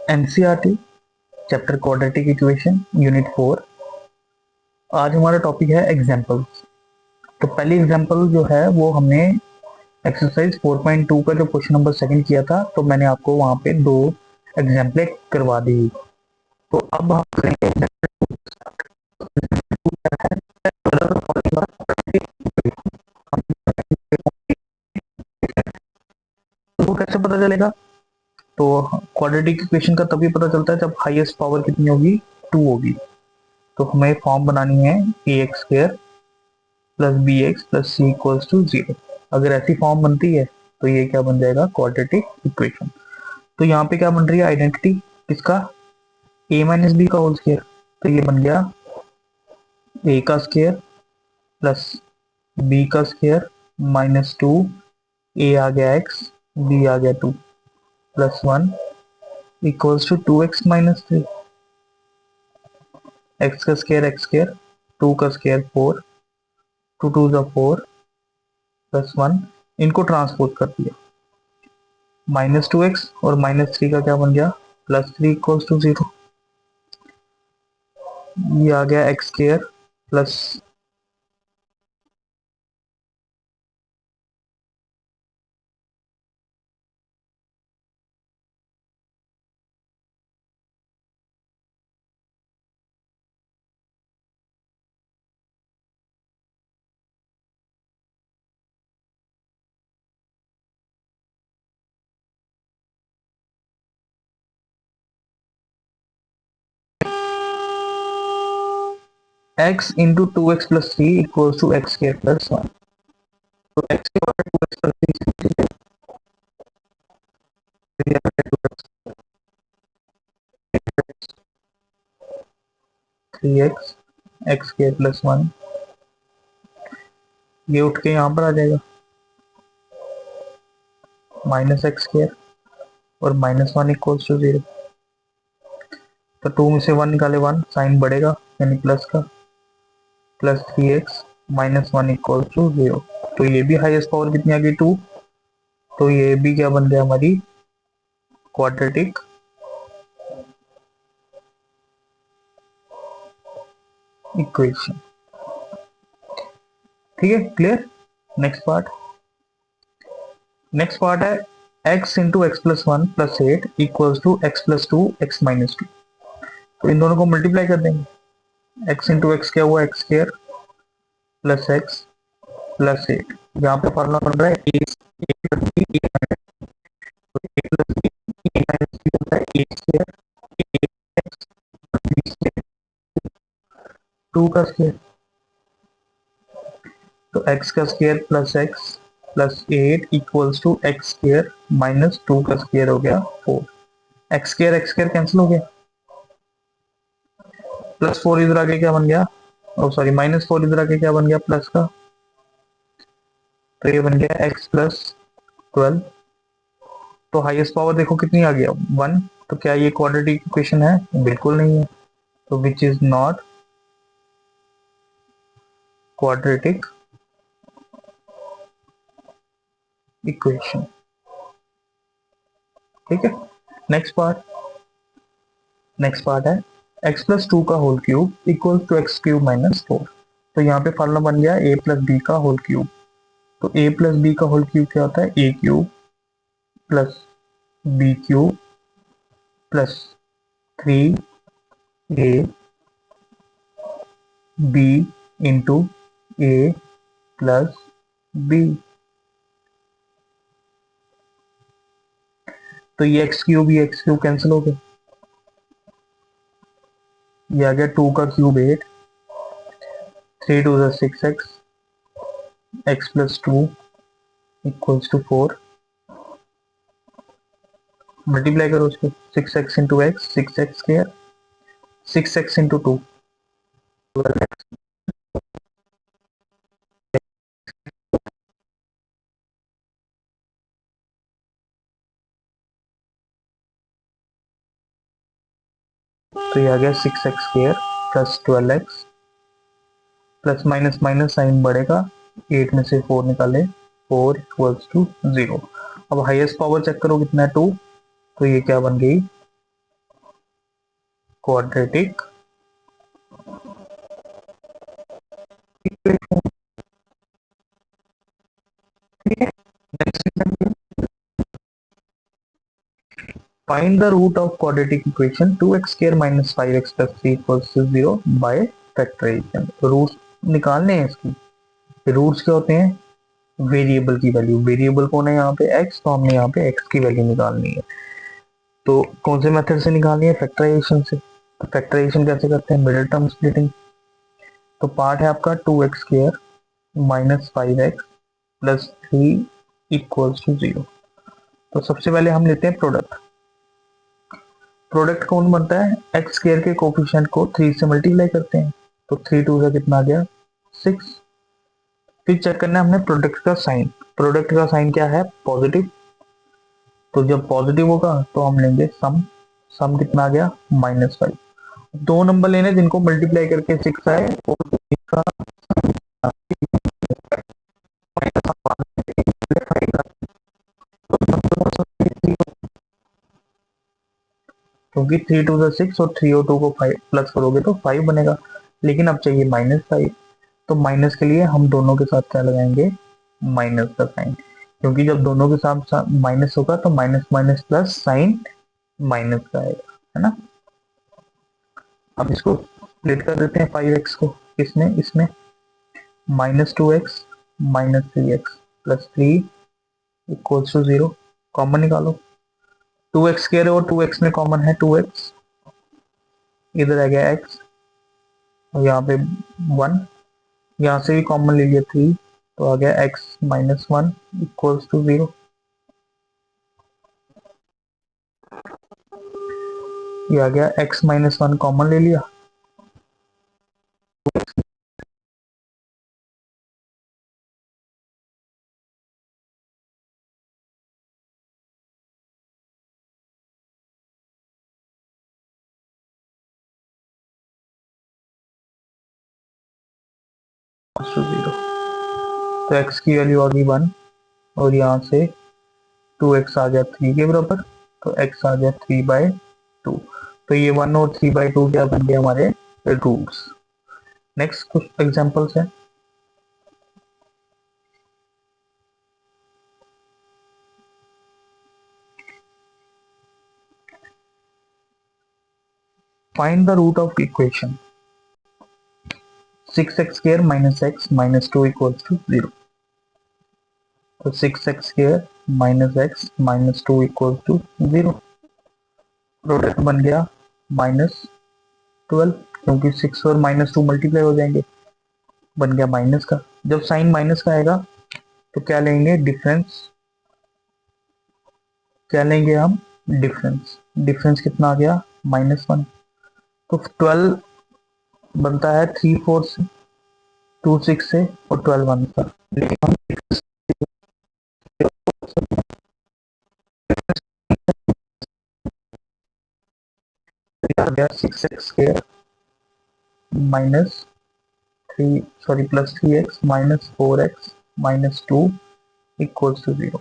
NCERT chapter quadratic equation unit 4। आज हमारा topic है एग्जांपल्स। तो पहली एग्जांपल जो है वो हमने एक्सरसाइज 4.2 का जो क्वेश्चन नंबर सेकंड किया था, तो मैंने आपको वहां पे दो एग्जाम्पलें करवा दी। तो अब हम करेंगे तो कैसे पता चलेगा। तो क्वाड्रेटिक इक्वेशन का तभी पता चलता है जब हाईएस्ट पावर कितनी होगी, 2 होगी। तो हमें फॉर्म बनानी है a x square plus b x plus c equals to 0। अगर ऐसी फॉर्म बनती है तो ये क्या बन जाएगा, क्वाड्रेटिक इक्वेशन। तो यहाँ पे क्या बन रही है, आइडेंटिटी किसका, ए माइनस बी का होल स्क्वायर। तो ये बन गया ए का स्क्वायर प्लस बी का स्क्वायर माइनस 2, ए आ गया एक्स, बी आ गया 2 plus 1 equals to 2x minus 3। X का स्क्वायर 2 का स्क्वायर 4, 2 2 जा 4 प्लस 1, इनको ट्रांसपोज कर दिया। माइनस 2x और माइनस 3 का क्या बन गया, प्लस 3 इक्वल्स टू 0। ये आ गया x square plus x into 2x plus 3 equals to x square plus 1। तो x के बराबर 2x plus 3x x square plus 1, ये उठ के यहाँ पर आ जाएगा माइनस एक्स स्क्वायर और माइनस 1 इक्वल्स टू 0। तो 2 में से 1 निकाले 1, साइन बढ़ेगा यानी प्लस का, plus 3x minus 1 equals to 0। तो ये भी हाईएस्ट पावर कितनी आ गई, 2। तो ये भी क्या बन गया, हमारी क्वाड्रेटिक इक्वेशन। ठीक है, क्लियर। नेक्स्ट पार्ट है x into x plus 1 plus 8 equals to x plus 2 x minus 2। तो इन दोनों को मल्टीप्लाई कर देंगे। x इंटू एक्स क्या हुआ, x square plus x plus 8। यहाँ पे फॉर्मूला बन रहा है a plus b a minus, तो a plus b a minus b होता है a square x b square 2 का स्क्वायर। तो x का square plus x plus 8 equals to x square minus 2 का स्क्वायर हो गया 4। एक्स स्क्वायर कैंसिल हो गया, प्लस 4 इधर आके क्या बन गया, ओ सॉरी माइनस 4 इधर आके क्या बन गया, प्लस का। तो ये बन गया x प्लस 12। तो हाईएस्ट पावर देखो कितनी आ गया, 1। तो क्या ये क्वाड्रेटिक इक्वेशन है, बिल्कुल नहीं है। तो which is not quadratic equation. ठीक है, नेक्स्ट पार्ट है x प्लस 2 का whole cube equal to x cube minus 4। तो यहाँ पे फॉर्मूला बन गया a प्लस बी का होल क्यूब। तो a प्लस बी का होल क्यूब क्या होता है, a cube plus b cube plus 3a b into a plus b. तो ये एक्स क्यूब कैंसिल हो गया, ये आ गया 2 का cube 8, 3 2 6 x, x plus 2 equals to 4। Multiply करो उसको, 6x into x 6x square, 6x into 2 तो ये आ गया 6x square plus 12x plus minus minus sign बढ़ेगा, 8 में से 4 निकाले 4 इक्वल्स टू 0। अब हाईएस्ट पावर चेक करो कितना है, 2। तो ये क्या बन गई, क्वाड्रेटिक इक्वेशन। ठीक है, next example, find the root of quadratic equation 2x square minus 5x plus 3 equals to 0 by factorization. Roots निकालने हैं इसकी। रूट्स क्या होते हैं? वेरिएबल की वैल्यू। वेरिएबल कौन है यहाँ पे? x, तो हमने यहाँ पे x की वैल्यू निकालनी है। तो कौन से मेथड से निकालनी है? फैक्टराइजेशन से। तो फैक्टराइजेशन कैसे करते हैं? Middle term splitting. तो पार्ट है आपका 2x square minus 5x plus 3 equals to 0। तो सबसे पहले हम लेते हैं प्रोडक्ट। प्रोडक्ट कौन बनता है? एक्स स्क्वायर के कोफिशिएंट को 3 से मल्टीप्लाई करते हैं। तो 3 2 का कितना आ गया? 6। फिर चेक करना है हमने प्रोडक्ट का साइन। प्रोडक्ट का साइन क्या है? पॉजिटिव। तो जब पॉजिटिव होगा तो हम लेंगे सम। सम कितना आ गया? -5। दो नंबर लेने जिनको मल्टीप्लाई करके 6 आए और इसका क्योंकि 3 2 सा 6 और 3 और 2 को 5 प्लस करोगे तो 5 बनेगा। लेकिन अब चाहिए -5। तो माइनस के लिए हम दोनों के साथ क्या लगाएंगे? माइनस का साइन। क्योंकि जब दोनों के साथ माइनस होगा तो minus minus plus sign minus का आएगा, है ना। अब इसको स्प्लिट कर देते हैं 5x को। किसमें? इसमें -2x minus 3x plus 3 equals to 0। Common निकालो। 2x कह रहे हो, 2x में कॉमन है 2x, इधर आ गया x और यहाँ पे 1, यहाँ से भी कॉमन ले लिया 3, तो आ गया x -1 इक्वल्स टू 0। ये आ गया x -1 कॉमन ले लिया, टू 0। तो x की वैल्यू आ गई 1 और यहाँ से 2x आ गया 3 के बराबर। तो x आ गया 3/2। तो ये 1 और 3/2 क्या बन गया? हमारे रूट्स। नेक्स्ट कुछ एग्जांपल्स हैं। Find the root of equation 6x square minus x minus 2 equals to 0। तो 6x square minus x minus 2 equals to 0। Product बन गया -12, क्योंकि 6 और -2 मल्टीप्लाई हो जाएंगे, बन गया माइनस का। जब साइन माइनस का आएगा तो क्या लेंगे? डिफरेंस। क्या लेंगे हम? डिफरेंस। डिफरेंस कितना आ गया? -1। तो 12 बनता है 3 4 से, 2 6 से और 12 1 का। लेकिन हम आ गया 6x square minus 3 sorry plus 3x minus 4x minus 2 equals to 0।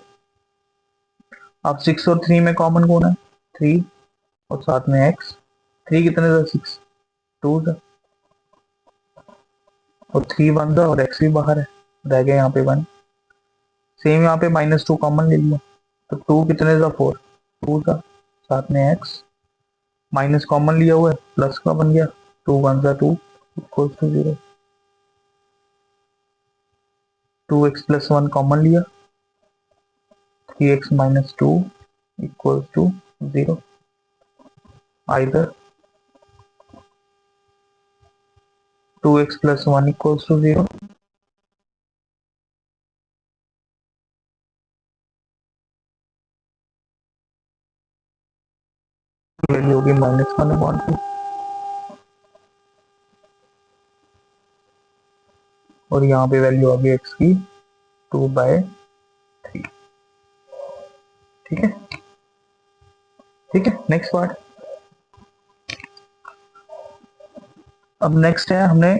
अब 6 और 3 में कॉमन कौन है? 3 और साथ में x। 3 कितने था? 6 2 था और 3 1 था और x भी बाहर है, रह गया यहाँ पे 1। सेम यहाँ पे -2 कॉमन ले लिया, तो 2 कितने था? 4 2 था, साथ में x माइनस कॉमन लिया हुआ है, प्लस का बन गया 2 1 था 2 equals to 0। 2x plus 1 common लिया, 3x minus 2 equals to 0। Either 2x plus 1 equals to 0, value होगी -1/2 और यहाँ पे वैल्यू आ गई x की 2/3। ठीक है, ठीक है। Next part. अब नेक्स्ट है, हमने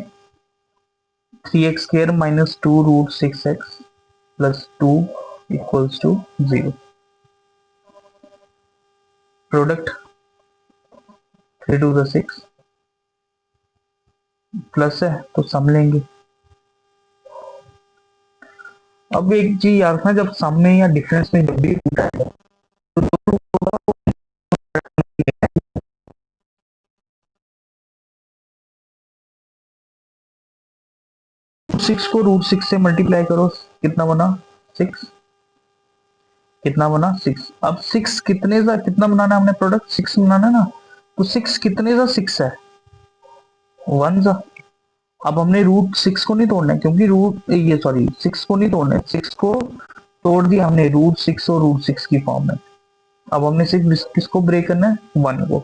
3x square minus 2 root 6x plus 2 equals to 0। Product 3 to the 6 plus है तो सम लेंगे। अब एक चीज याद रखना, जब सम में या डिफरेंस में जब भी रूट आएगा तो 6 को रूट 6 से मल्टीप्लाई करो, कितना बना 6, कितना बना 6। अब 6 कितने का कितना बनाना है हमने, प्रोडक्ट 6 बनाना है ना, तो 6 कितने का 6 है 1 का। अब हमने रूट 6 को नहीं तोड़ना है, क्योंकि रूट ये सॉरी 6 को नहीं तोड़ना है, 6 को तोड़ दिया हमने रूट 6 और रूट 6 की फॉर्म में। अब हमने सिर्फ किसको ब्रेक करना है 1 को,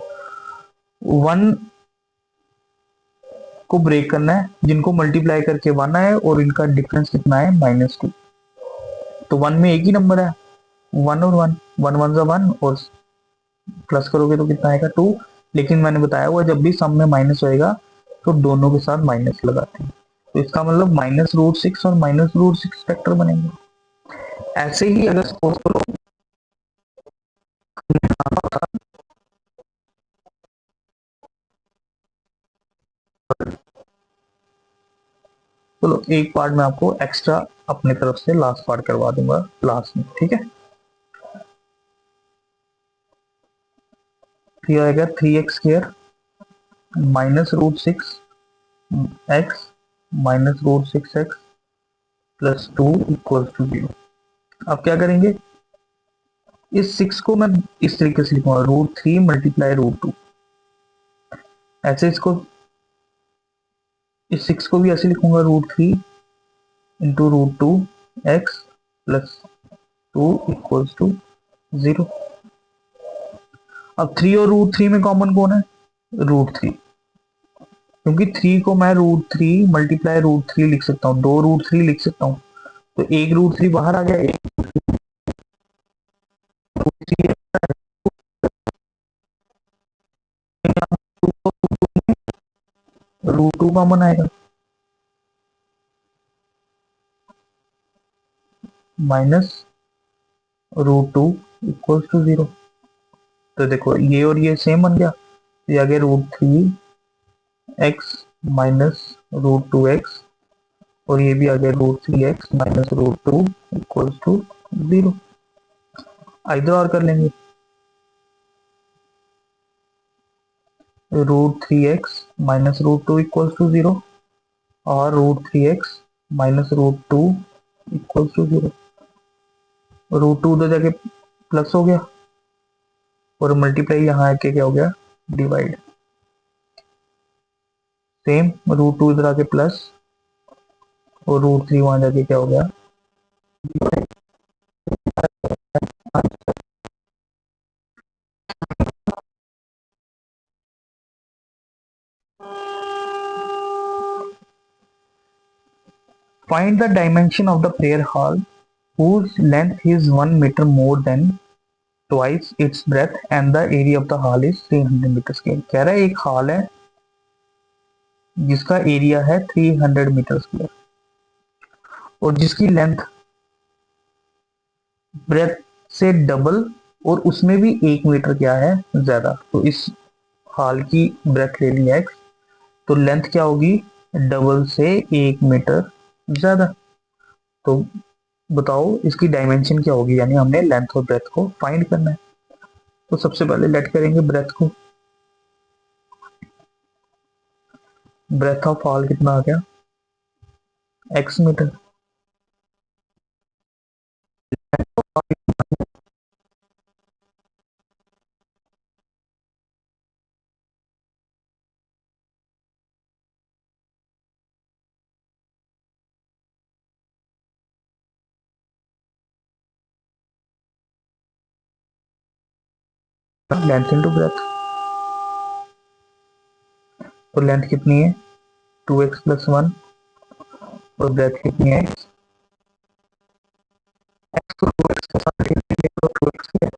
1 को ब्रेक करना है, जिनको मल्टीप्लाई करके 1 आए और इनका डिफरेंस कितना है -2। तो 1 में एक ही नंबर है 1 और 1, 1 1 जा 1 और प्लस करोगे तो कितना आएगा 2। लेकिन मैंने बताया हुआ जब भी सम में माइनस होएगा तो दोनों के साथ माइनस लगाते हैं, तो इसका मतलब -√6 और -√6 फैक्टर बनेंगे। ऐसे ही अगर सपोज करो, चलो एक पार्ट में आपको एक्स्ट्रा अपने तरफ से लास्ट पार्ट करवा दूंगा लास्ट में, ठीक है। तो ये आएगा 3x² -√6 x -√6x plus 2 equal to 0। अब क्या करेंगे, इस 6 को मैं इस तरीके से लिखूंगा √3 मल्टीप्लाई √2, ऐसे इसको इस 6 को भी ऐसे लिखूंगा √3 into √2 x plus 2 equals to 0। अब 3 और √3 में कॉमन कौन है √3, क्योंकि 3 को मैं √3 मल्टीप्लाई √3 लिख सकता हूँ, 2 √3 लिख सकता हूँ, तो एक √3 बाहर आ गया, एक √2 कॉमन आएगा -√2 इक्वल्स टू 0। तो देखो ये और ये सेम बन गया, तो ये आ गया √3x -√2x और ये भी आ गया √3x -√2 इक्वल्स टू 0। इधर और कर लेंगे, √3x -√2 इक्वल्स टू 0 और √3x -√2 इक्वल्स टू 0। √2 उधर जाके प्लस हो गया और मल्टीप्लाई यहाँ आके क्या हो गया डिवाइड, सेम √2 इधर आके प्लस और √3 वहां जाके क्या हो गया। Find the dimension of the prayer hall whose length is 1 meter more than twice its breadth and the area of the hall is 300 metre square. कह रहा है एक हॉल है जिसका एरिया है 300 मीटर स्क्वायर और जिसकी लेंथ ब्रेथ से डबल और उसमें भी 1 मीटर क्या है ज्यादा। तो इस हॉल की ब्रेथ ले ली x, तो लेंथ क्या होगी डबल से 1 मीटर ज्यादा। तो बताओ इसकी डायमेंशन क्या होगी, यानी हमने लेंथ और ब्रेथ को फाइंड करना है। तो सबसे पहले लेट करेंगे ब्रेथ को, ब्रेथ ऑफ हॉल कितना आ गया x metre, length into breadth. तो लेंथ कितनी है 2x प्लस 1 और ब्रेथ कितनी है x, को 2x के साथ लिखेंगे तो 2x है,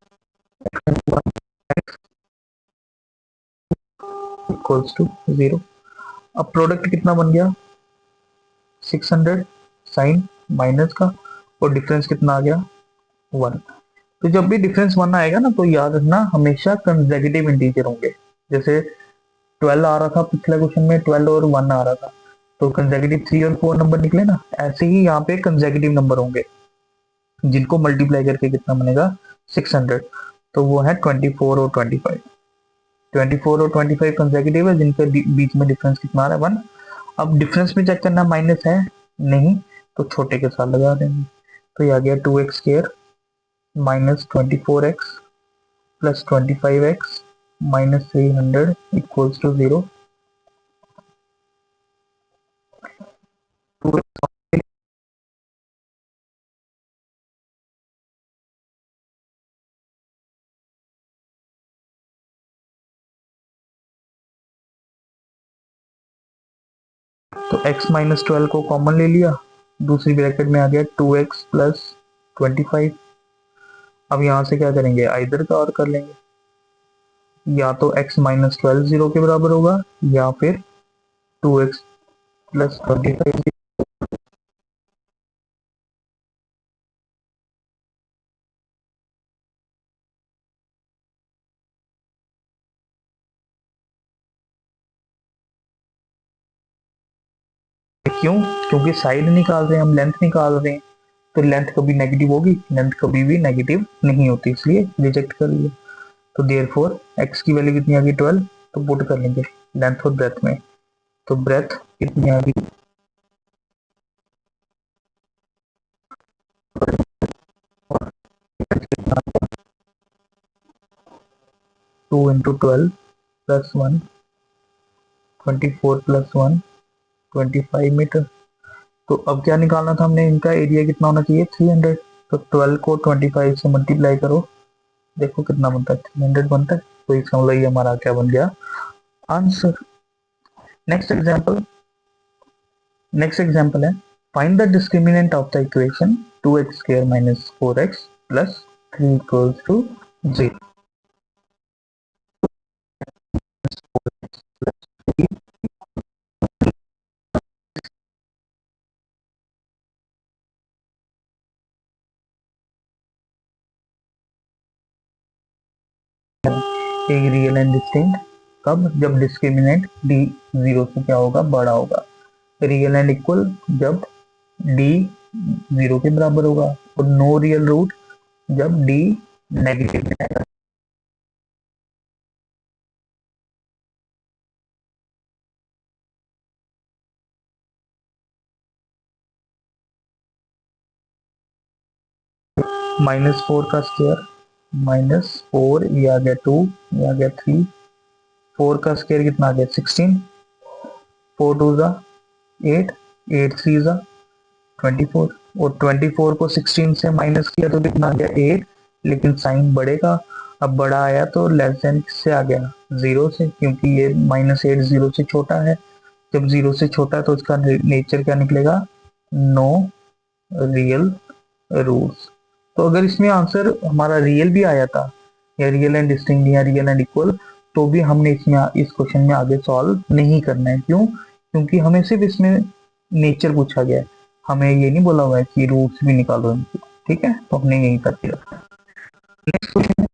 x into 1 x equals to 0। अब प्रोडक्ट कितना बन गया 600 साइन माइनस का और डिफरेंस कितना आ गया 1। तो जब भी डिफरेंस 1 आएगा ना तो याद रखना हमेशा कंसेक्यूटिव इंटीजर होंगे। जैसे 12 आ रहा था पिछले क्वेश्चन में, 12 और 1 आ रहा था, तो कंसेक्यूटिव 3 और 4 नंबर निकले ना। ऐसे ही यहाँ पे कंसेक्यूटिव नंबर होंगे जिनको मल्टीप्लाई करके कितना बनेगा 600, तो वो है 24 और 25। 24 और 25 कंसेक्यूटिव है जिनके बीच में डिफरेंस कितना आ रहा है 1। अब डिफरेंस में चेक करना माइनस है नहीं, तो छोटे के साथ लगा देंगे। तो ये आ गया 2x square minus 24x plus 25x minus 300 equals to 0। तो x माइनस 12 को कॉमन ले लिया, दूसरी ब्रैकेट में आ गया 2x प्लस 25। अब यहाँ से क्या करेंगे, आइदर का और कर लेंगे, या तो x माइनस 12 जीरो के बराबर होगा या फिर 2x प्लस 25। क्यों? क्योंकि साइड निकाल रहे हैं हम, लेंथ निकाल रहे हैं, तो लेंथ कभी नेगेटिव होगी, लेंथ कभी भी नेगेटिव नहीं होती, इसलिए रिजेक्ट कर लिया। तो देयर फोर एक्स की वैल्यू कितनी आ गई 12, तो पुट कर लेंगे लेंथ और ब्रेथ में। तो ब्रेथ कितनी आ गई 2 × 12 प्लस 1 24 प्लस 1 25 मीटर। तो अब क्या निकालना था हमने, इनका एरिया कितना होना चाहिए 300। तो 12 को 25 से मल्टीप्लाई करो, देखो कितना बनता है 300 बनता है। तो इसका मतलब ये हमारा क्या बन गया answer. Next example, next example है find the discriminant of the equation 2x square minus 4x plus 3 equals to 0। एक रियल एंड डिस्टिंक्ट कब, जब डिस्क्रिमिनेंट डी जीरो से क्या होगा बड़ा होगा। रियल एंड इक्वल जब डी जीरो के बराबर होगा, और नो रियल रूट जब डी नेगेटिव में आएगा। -4 का स्क्वायर -4, ये आ गया 2, ये आ गया 3। 4 का स्क्वायर कितना आ गया 16, 4 2 जा 8, 8 3 जा 24, और 24 को 16 से माइनस किया तो कितना आ गया 8, लेकिन साइन बड़े का। अब बड़ा आया तो लेस देन किससे आ गया, जीरो से, क्योंकि ये -8 जीरो से छोटा है। जब जीरो से छोटा है तो उसका नेचर क्या निकलेगा, नो रियल रूट्स। तो अगर इसमें आंसर हमारा रियल भी आया था, या रियल एंड डिस्टिंक्ट या रियल एंड इक्वल, तो भी हमने इसमें इस क्वेश्चन में आगे सॉल्व नहीं करना है। क्यों? क्योंकि हमें सिर्फ इसमें नेचर पूछा गया है, हमें ये नहीं बोला हुआ है कि रूट्स भी निकालो इनकी। ठीक है, तो हमने यही कर दिया। Next question,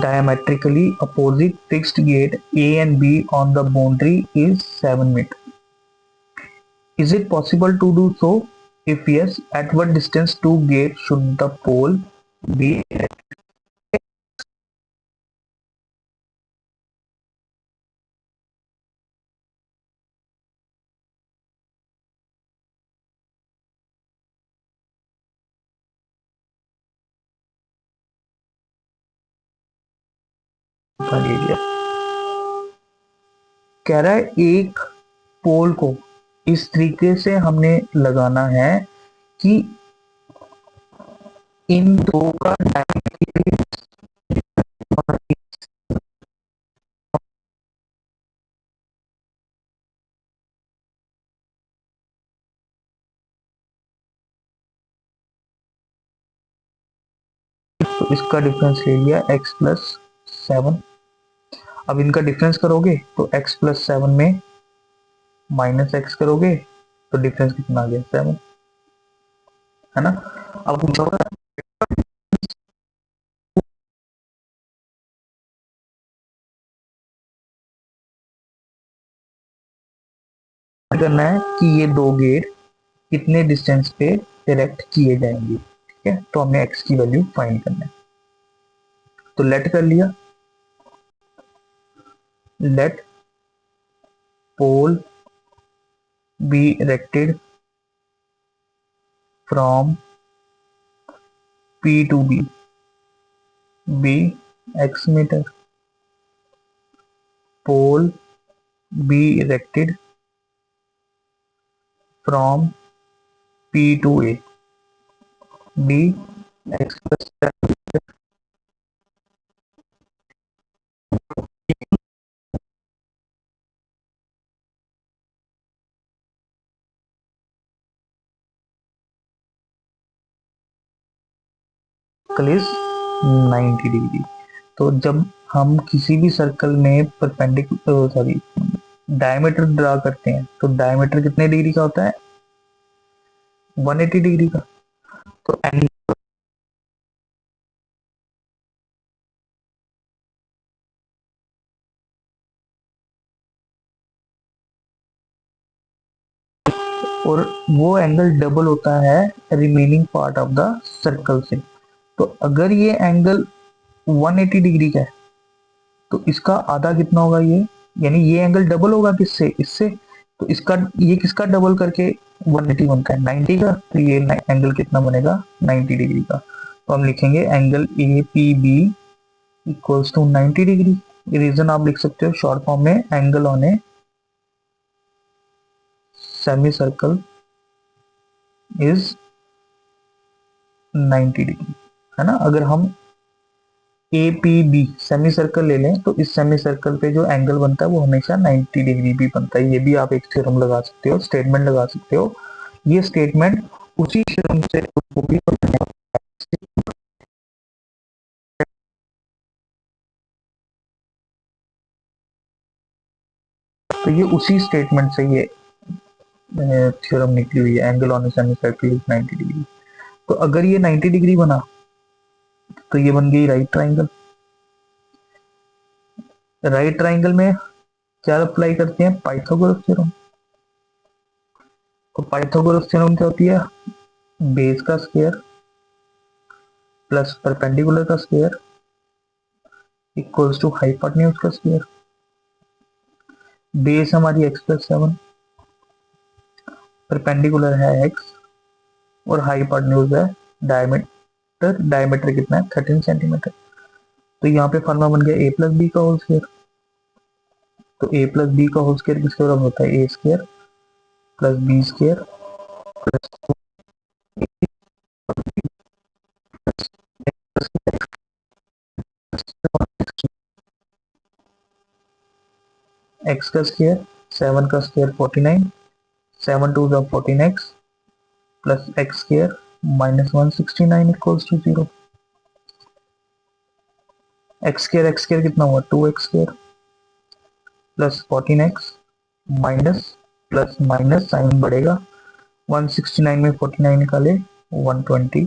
diametrically opposite fixed gate A and B on the boundary is 7 meter. Is it possible to do so? If yes, at what distance to gate should the pole be? कह रहा है एक पोल को इस तरीके से हमने लगाना है कि इन दो का डायमीटर, तो इसका डिफरेंस ले लिया x प्लस 7। अब इनका डिफरेंस करोगे तो x प्लस 7 में माइनस एक्स करोगे तो डिफरेंस कितना आ गया 7, है ना। अब पूछा हुआ करना है कि ये दो गेट कितने डिस्टेंस पे डायरेक्ट किए जाएंगे, ठीक है। तो हमने x की वैल्यू फाइंड करना है, तो लेट कर लिया। Let pole B erected from P to B x metre, pole B erected from P to A B x plus circle is 90 degree. तो जब हम किसी भी सर्कल में परपेंडिकुलर सॉरी डायमीटर ड्रा करते हैं तो डायमीटर कितने डिग्री का होता है 180 डिग्री का। तो एंगल और वो एंगल डबल होता है remaining part of the circle से। तो अगर ये एंगल 180 डिग्री का है तो इसका आधा कितना होगा ये, यानी ये एंगल डबल होगा किससे, इससे। तो इसका ये किसका डबल करके 180 बनता है 90 का, तो ये एंगल कितना बनेगा 90 डिग्री का। तो हम लिखेंगे angle A P B equals to 90 degree. Reason आप लिख सकते हो शॉर्ट फॉर्म में, angle on a semi circle is 90 degree, है ना। अगर हम A P B semi circle ले लें तो इस सेमी सर्कल पे जो एंगल बनता है वो हमेशा 90 डिग्री भी बनता है। ये भी आप एक थ्योरम लगा सकते हो, स्टेटमेंट लगा सकते हो। ये स्टेटमेंट उसी थ्योरम से वो भी, तो ये उसी स्टेटमेंट से ये थ्योरम निकली हुई है, angle on a semi circle is 90 degree. तो अगर ये 90 डिग्री बना तो ये बन गई राइट ट्राइंगल। राइट ट्राइंगल में क्या अप्लाई करते हैं पाइथागोरस थ्योरम। तो पाइथागोरस थ्योरम क्या होती है, बेस का स्क्वायर प्लस परपेंडिकुलर का स्क्वायर इक्वल्स टू हाइपोटेन्यूज का स्क्वायर। बेस हमारी x प्लस 7, परपेंडिकुलर है x और हाइपोटेन्यूज है डायमीटर। डायमीटर कितना है 13 सेंटीमीटर। तो यहाँ पे फॉर्मूला बन गया a प्लस बी का होल स्क्वायर। तो a प्लस बी का होल स्क्वायर किसके बराबर होता है, a square plus b square plus x का स्क्वायर 7 का square 49, 7 to the 14x plus x square minus 169 equals to 0। X square कितना हुआ 2x square plus 14x minus plus minus sign बढ़ेगा, 169 में 49 निकाले 120।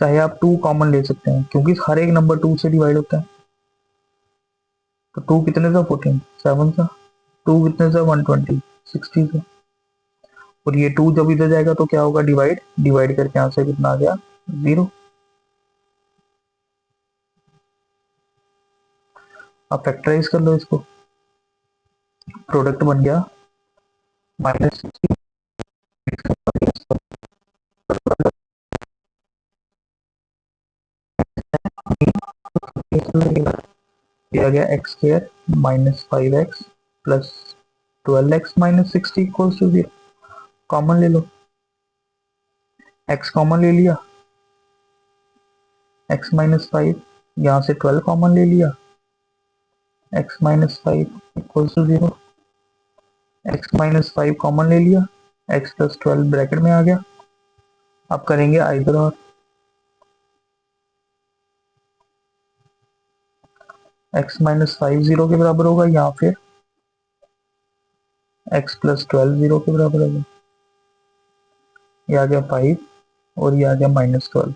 चाहे आप 2 कॉमन ले सकते हैं क्योंकि हर एक नंबर 2 से डिवाइड होता है। तो 2 कितने से 14 7 से, 2 कितने से 120 60 से, और ये 2 जब इधर जाएगा तो क्या होगा डिवाइड, डिवाइड करके यहाँ से कितना आ गया 0। आप फैक्टराइज कर लो इसको, प्रोडक्ट बन गया माइनस दिया गया x square minus 5x plus 12x minus 60 equals to 0। Common ले लो, x कॉमन ले लिया, x माइनस 5, यहाँ से 12 कॉमन ले लिया, x minus 5 equals to 0। x minus 5 common ले लिया, x प्लस 12 ब्रैकेट में आ गया। अब करेंगे आइदर और, x माइनस 5 जीरो के बराबर होगा, या फिर x प्लस 12 जीरो के बराबर होगा। ये आ गया 5 और ये आ गया -12।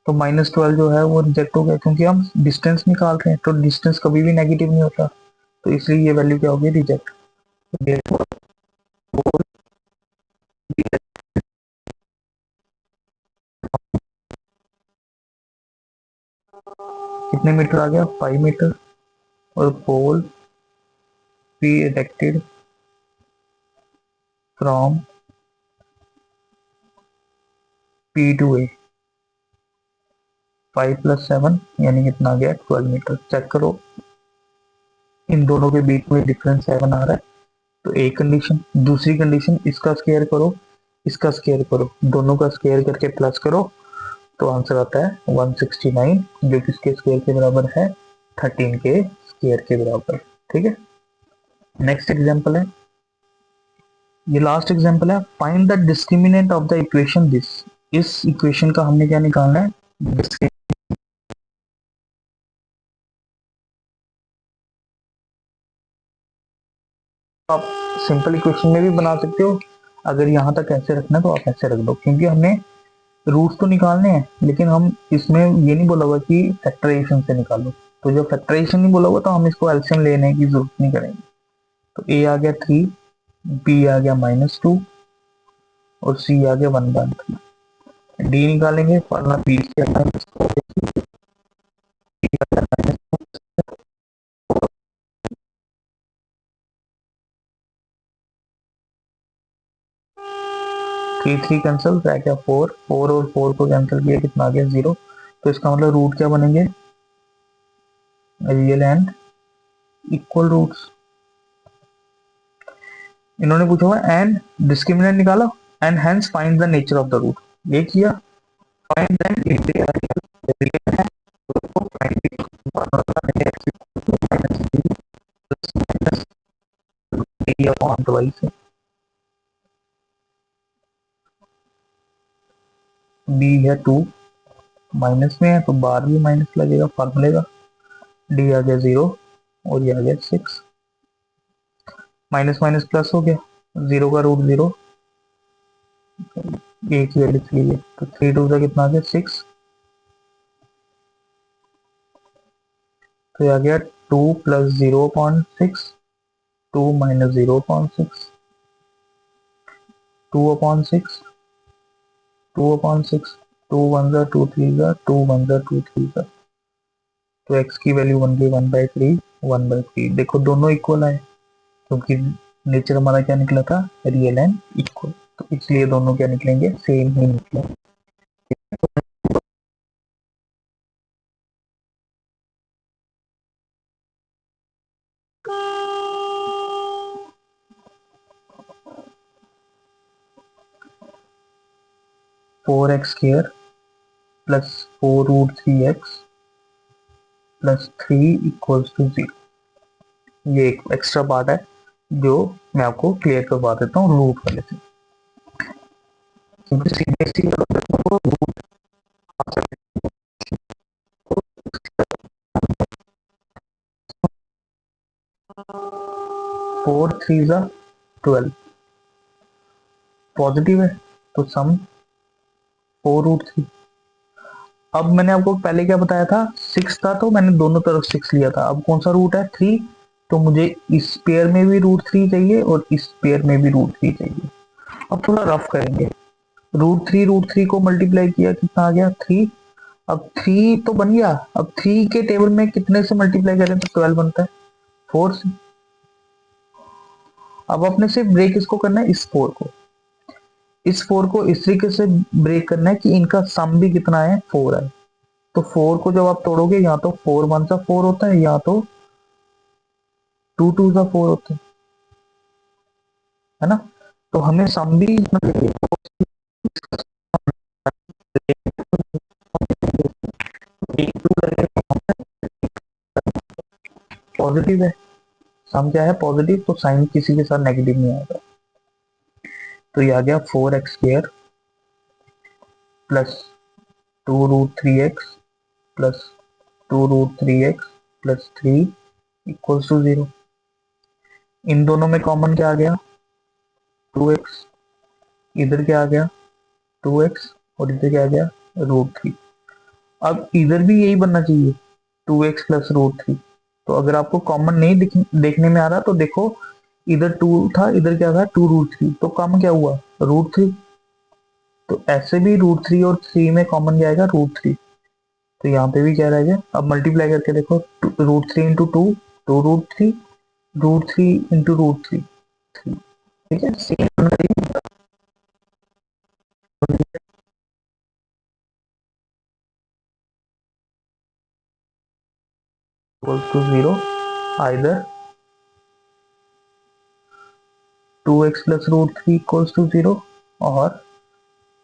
तो -12 जो है वो रिजेक्ट हो गया, क्योंकि हम डिस्टेंस निकाल रहे हैं, तो डिस्टेंस कभी भी नेगेटिव नहीं होता, तो इसलिए ये वैल्यू क्या होगी, रिजेक्ट। कितने मीटर आ गया, 5 मीटर। और pole B erected from P to A, 5 plus 7 यानी कितना आ गया, 12 मीटर। चेक करो इन दोनों के बीच में डिफरेंस 7 आ रहा है, तो एक कंडीशन। दूसरी कंडीशन, इसका स्क्वायर करो, इसका स्क्वायर करो, दोनों का स्क्वायर करके प्लस करो, तो आंसर आता है 169, जो किसके स्क्वायर के बराबर है, 13 के स्क्वायर के बराबर। ठीक है, नेक्स्ट एग्जांपल है, ये लास्ट एग्जांपल है, find the discriminant of the equation this. इस इक्वेशन का हमने क्या निकालना है, आप सिंपल इक्वेशन में भी बना सकते हो, अगर यहाँ तक ऐसे रखना है तो आप ऐसे रख दो, क्योंकि हमने रूट तो निकालने हैं, लेकिन हम इसमें ये नहीं बोला हुआ कि फैक्टराइजेशन से निकालो। तो जब फैक्टराइजेशन नहीं बोला हुआ तो हम इसको एलसीएम लेने की जरूरत नहीं करेंगे। तो ए आ गया 3, बी आ गया -2 और सी आ गया 1/3। डी निकालेंगे, फॉर्मूला बी से आता है, 3 3 कैंसिल, रह गया 4, 4 और 4 को कैंसिल किया, कितना आ गया 0। तो इसका मतलब रूट क्या बनेंगे, रियल एंड इक्वल रूट्स। इन्होंने पूछा हुआ एंड डिस्क्रिमिनेंट निकालो, and hence find the nature of the root, ये किया। Find that if they are real है, तो फाइंड डी अपॉन ट्वाइस है, बी है 2, माइनस में है तो बार भी माइनस लगेगा फॉर्मूले का। डी आ गया 0 और ये आ गया 6, माइनस माइनस प्लस हो गया, 0 का रूट 0, एक ही वैल्यू 3 है, तो 3 2 का कितना आ गया 6। तो ये आ गया 2 प्लस 0/6, 2 माइनस 0/6, 2/6, 2/6, 2 1 जा 2 3 जा 2 1 जा 2 3 जा, तो x की वैल्यू बन गई 1/3, 1/3। देखो दोनों इक्वल आए, क्योंकि नेचर हमारा क्या निकला था, रियल एंड इक्वल, तो इसलिए दोनों क्या निकलेंगे, सेम ही निकले। 4x² plus 4√3x plus 3 equals to 0, ये एक एक्स्ट्रा पार्ट है जो मैं आपको क्लियर करवा देता हूँ रूट वाले से, क्योंकि सीधे सीधे 4 3 जा 12 पॉजिटिव है, तो सम 4√3। अब मैंने आपको पहले क्या बताया था, 6 था तो मैंने दोनों तरफ 6 लिया था, अब कौन सा रूट है, 3, तो मुझे इस पेयर में भी √3 चाहिए और इस पेयर में भी √3 चाहिए। अब थोड़ा रफ करेंगे, √3 को मल्टीप्लाई किया, कितना आ गया 3। अब 3 तो बन गया, अब 3 के टेबल में कितने से मल्टीप्लाई करें तो 12 बनता है, 4 से। अब अपने से ब्रेक इसको करना है, इस 4 को, इस 4 को इस तरीके से ब्रेक करना है कि इनका सम भी कितना है, 4 है। तो 4 को जब आप तोड़ोगे, या तो 4 1 सा 4 होता है, या तो 2 2 सा 4 होता है ना। तो हमें सम भी पॉजिटिव है, सम क्या है, पॉजिटिव, तो साइन किसी के साथ नेगेटिव नहीं आएगा। तो ये आ गया 4x² plus 2√3x plus 2√3x plus 3 equals to 0। इन दोनों में कॉमन क्या आ गया, 2x। इधर क्या आ गया, 2x, और इधर क्या आ गया, √3। अब इधर भी यही बनना चाहिए, 2x प्लस √3। तो अगर आपको कॉमन नहीं देखने में आ रहा तो देखो, इधर 2 था, इधर क्या था, 2√3, तो कम क्या हुआ, √3। तो ऐसे भी √3 और 3 में कॉमन क्या आएगा, √3। तो यहाँ पे भी क्या रहेगा, अब मल्टीप्लाई करके देखो, √3 इंटू 2, 2√3, √3 इंटू √3, 3। ठीक है, same equals to 0, either 2x plus √3 equals to 0 और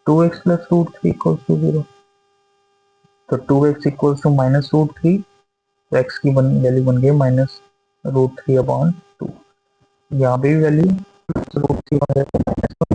2x प्लस √3 इक्वल्स टू 0। तो 2x इक्वल्स टू -√3, तो x की वैल्यू बन गई -√3/2। यहाँ पे भी वैल्यू √3 बन जाएगा